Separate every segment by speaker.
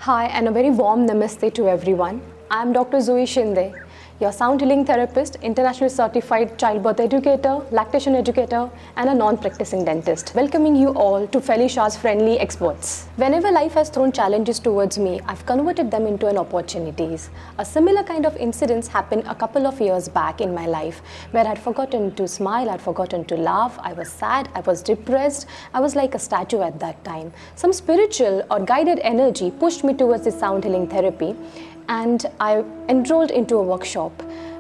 Speaker 1: Hi and a very warm namaste to everyone. I am Dr. Zoe Shinde, your sound healing therapist, internationally certified childbirth educator, lactation educator and a non-practicing dentist, welcoming you all to Felicia's Friendly Experts. Whenever life has thrown challenges towards me, I've converted them into an opportunities. A similar kind of incidents happened a couple of years back in my life where I'd forgotten to smile, I'd forgotten to laugh, I was sad, I was depressed, I was like a statue at that time. Some spiritual or guided energy pushed me towards the sound healing therapy, and I enrolled into a workshop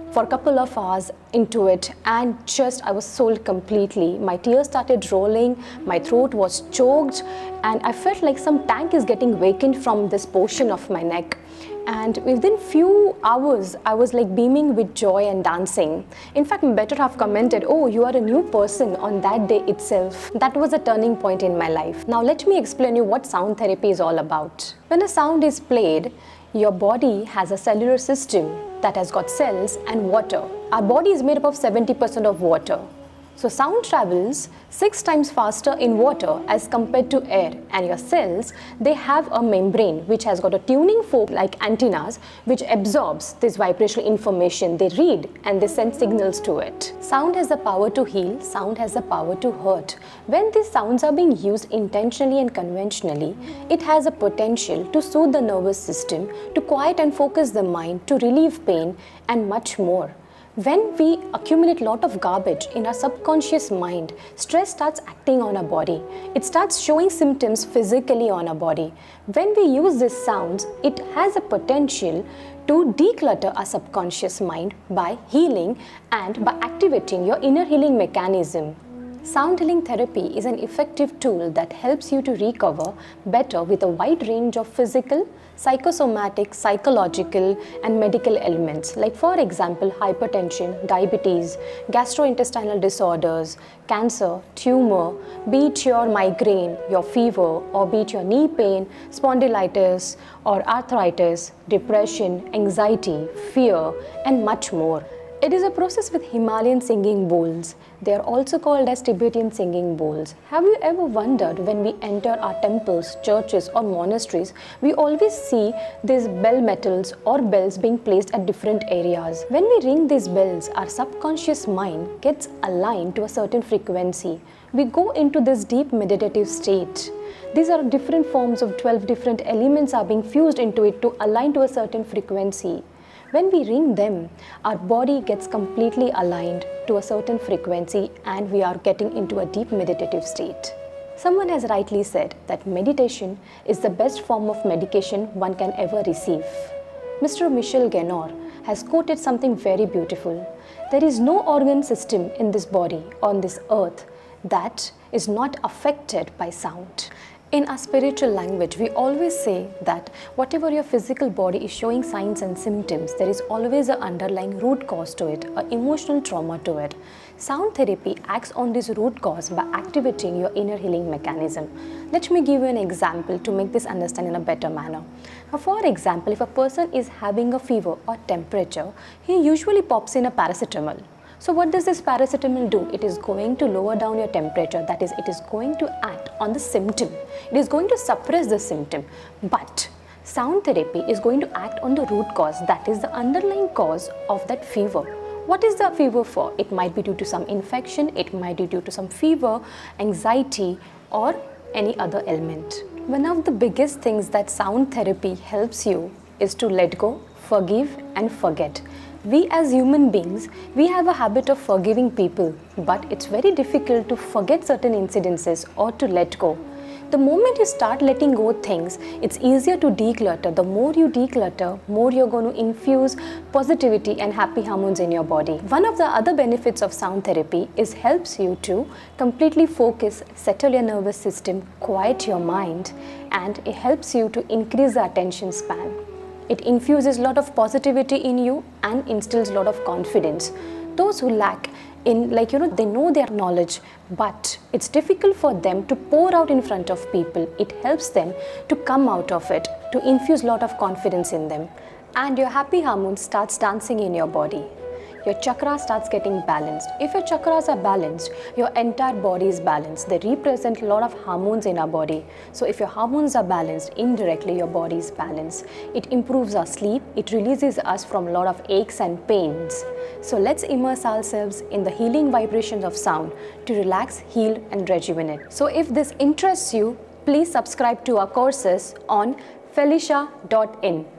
Speaker 1: for a couple of hours into it, and I was sold completely. My tears started rolling, my throat was choked, and I felt like some tank is getting vacant from this portion of my neck. And within few hours, I was like beaming with joy and dancing. In fact, my better half commented, "Oh, you are a new person" on that day itself. That was a turning point in my life. Now let me explain you what sound therapy is all about. When a sound is played, your body has a cellular system that has got cells and water. Our body is made up of 70% of water. So sound travels 6 times faster in water as compared to air, and your cells, they have a membrane which has got a tuning fork like antennas which absorbs this vibrational information. They read and they send signals to it. Sound has the power to heal, sound has the power to hurt. When these sounds are being used intentionally and conventionally, it has a potential to soothe the nervous system, to quiet and focus the mind, to relieve pain and much more. When we accumulate a lot of garbage in our subconscious mind, stress starts acting on our body. It starts showing symptoms physically on our body. When we use these sounds, it has a potential to declutter our subconscious mind by healing and by activating your inner healing mechanism. Sound healing therapy is an effective tool that helps you to recover better with a wide range of physical, psychosomatic, psychological and medical elements, like for example hypertension, diabetes, gastrointestinal disorders, cancer, tumor, be it your migraine, your fever, or be it your knee pain, spondylitis or arthritis, depression, anxiety, fear and much more. It is a process with Himalayan singing bowls. They are also called as Tibetan singing bowls. Have you ever wondered, when we enter our temples, churches or monasteries, we always see these bell metals or bells being placed at different areas. When we ring these bells, our subconscious mind gets aligned to a certain frequency. We go into this deep meditative state. These are different forms of 12 different elements are being fused into it to align to a certain frequency. When we ring them, our body gets completely aligned to a certain frequency and we are getting into a deep meditative state. Someone has rightly said that meditation is the best form of medication one can ever receive. Mr. Michel Genor has quoted something very beautiful. There is no organ system in this body, on this earth, that is not affected by sound. In our spiritual language, we always say that whatever your physical body is showing signs and symptoms, there is always an underlying root cause to it, an emotional trauma to it. Sound therapy acts on this root cause by activating your inner healing mechanism. Let me give you an example to make this understand in a better manner. Now, for example, if a person is having a fever or temperature, he usually pops in a paracetamol. So what does this paracetamol do? It is going to lower down your temperature. That is, it is going to act on the symptom. It is going to suppress the symptom. But sound therapy is going to act on the root cause. That is the underlying cause of that fever. What is the fever for? It might be due to some infection. It might be due to some fever, anxiety, or any other element. One of the biggest things that sound therapy helps you is to let go, forgive, and forget. We as human beings, we have a habit of forgiving people, but it's very difficult to forget certain incidences or to let go. The moment you start letting go things, it's easier to declutter. The more you declutter, more you're going to infuse positivity and happy hormones in your body. One of the other benefits of sound therapy is helps you to completely focus, settle your nervous system, quiet your mind, and it helps you to increase the attention span. It infuses a lot of positivity in you and instills a lot of confidence. Those who lack in, they know their knowledge, but it's difficult for them to pour out in front of people. It helps them to come out of it, to infuse a lot of confidence in them. And your happy hormone starts dancing in your body. your chakra starts getting balanced. If your chakras are balanced, your entire body is balanced. They represent a lot of hormones in our body. So if your hormones are balanced, indirectly your body is balanced. It improves our sleep. It releases us from a lot of aches and pains. So let's immerse ourselves in the healing vibrations of sound to relax, heal and rejuvenate. So if this interests you, please subscribe to our courses on felicia.in.